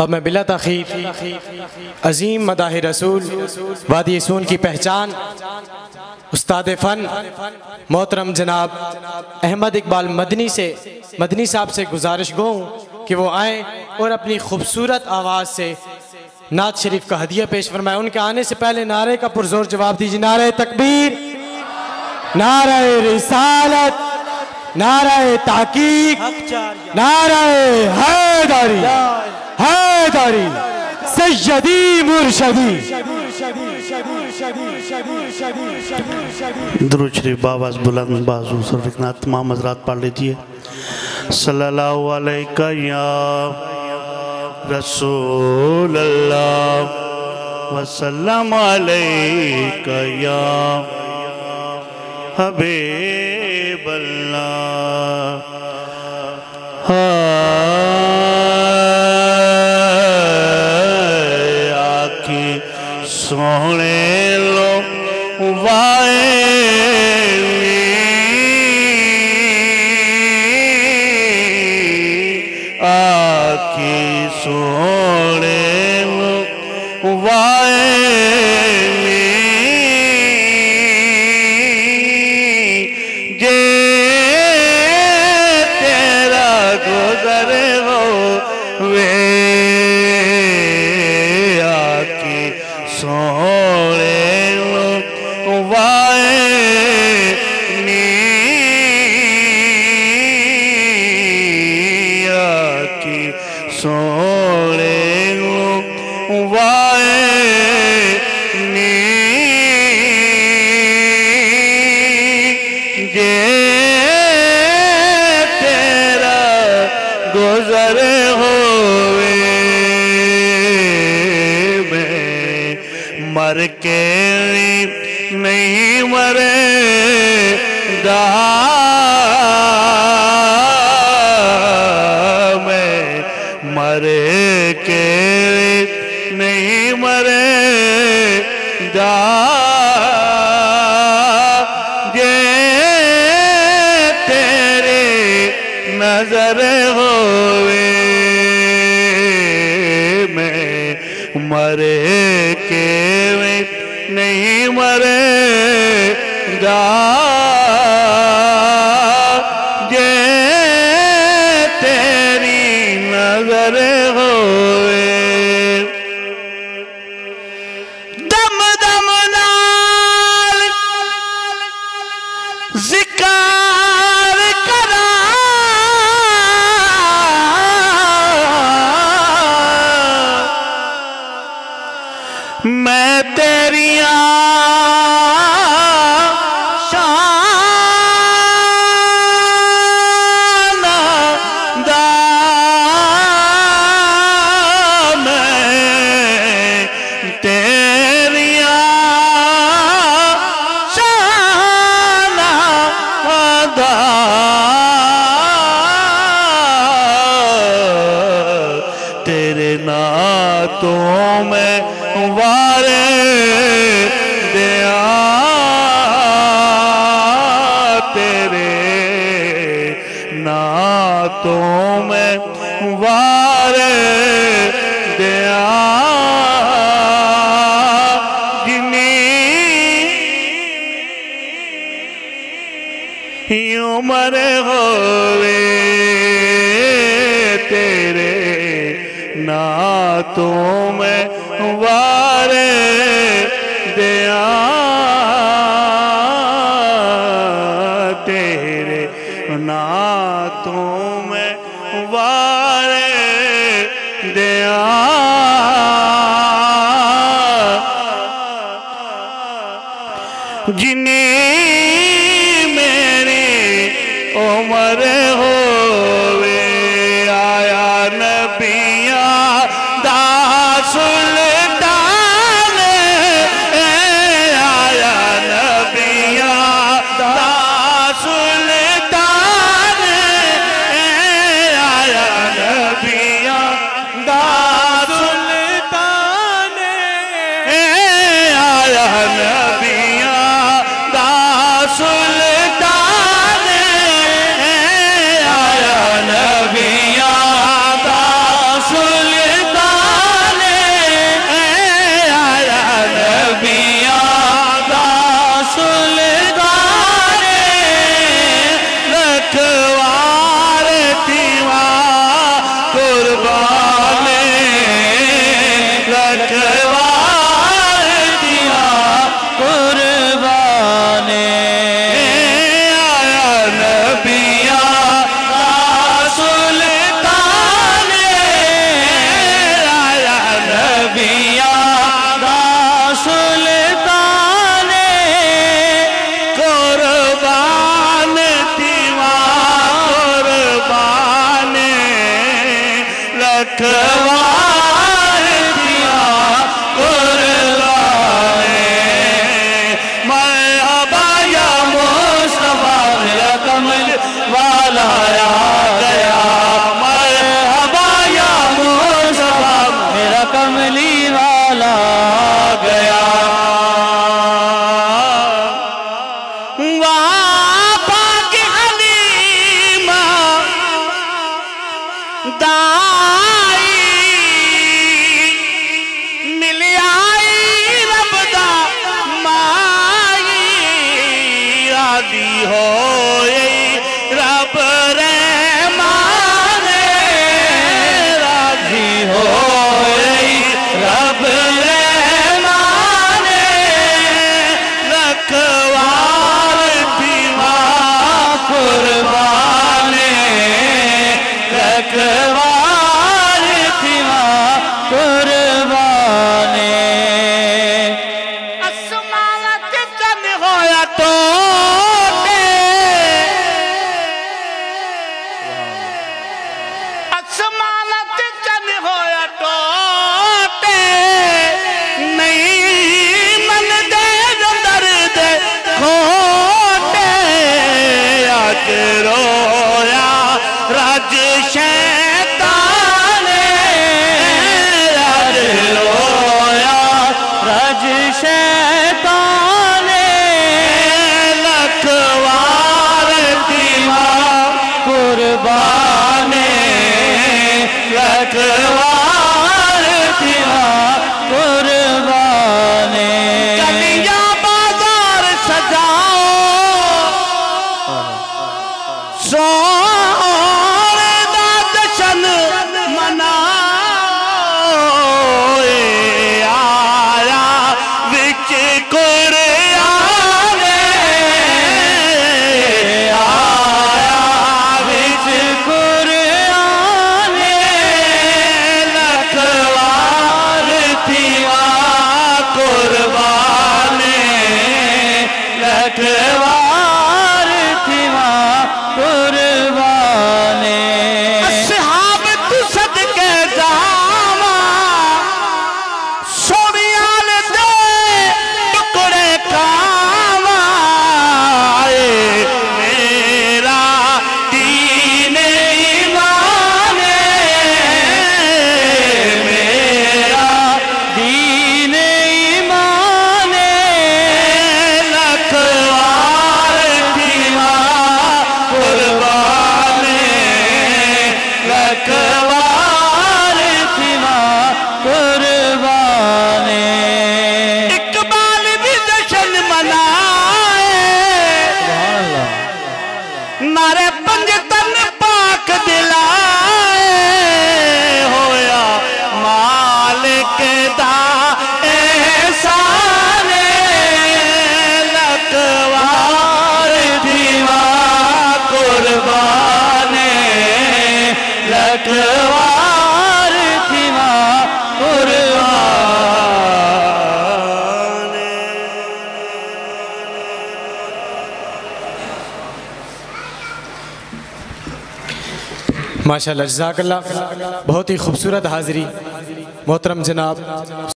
अब मैं बिला ताखीर अजीम मदाह रसूल वादी सून की पहचान उस्ताद फ़न मोहतरम जनाब अहमद इकबाल मदनी साहब से गुजारिश गो हूँ कि वो आएँ और अपनी खूबसूरत आवाज़ से नात शरीफ का हदिया पेश फरमाए। उनके आने से पहले नारे का पुरजोर जवाब दीजिए। नारे तकबीर, नारे रिसालत, नारे ताकीक, नारे हैदरी, हैदरी सय्यदी मुर्शदी। दुरूद शरीफ बावाज़ बुलंद बाजू सरफिकना तमाम हज़रात पढ़ लीजिए। सल्लल्लाहु अलैका या रसूल अल्लाह वसल्लम अलैका या हबीब अल्लाह। आखी सोने लो वाए सोने वाए जे तेरा गुजरे हो वे आके सोने वाए सोने वाए जे तेरा गुजरे होवे मैं मर के नहीं मरे मरे के नहीं मरे दा जे तेरे नजर होवे मैं मरे के नहीं मरे दा जे तेरी नजर होवे दम दम नाल ज़िक्र करा मैं तेरिया तेरे नातों में वारे दिया तेरे नातों में वारे दिया जिनी उम्र होवे तेरे नातों में वारे दिया तेरे नातों में वारे दिया जिन्हें मेरी उम्र होवे आया नबिया दा सुल्तान आया नबिया दा सुल्तान आया नबिया दा सुल्तान आया नबिया दा सुल्तान आया नबिया दा सुल्तान रखवार दिया कुर्बाने मरहबा या मुस्तफा मेरा कमल वाला आ गया मरहबा या मुस्तफा मेरा कमली वाला आ गया माशाअल्लाह, जज़ाकल्लाह। बहुत ही खूबसूरत हाज़िरी मोहतरम जनाब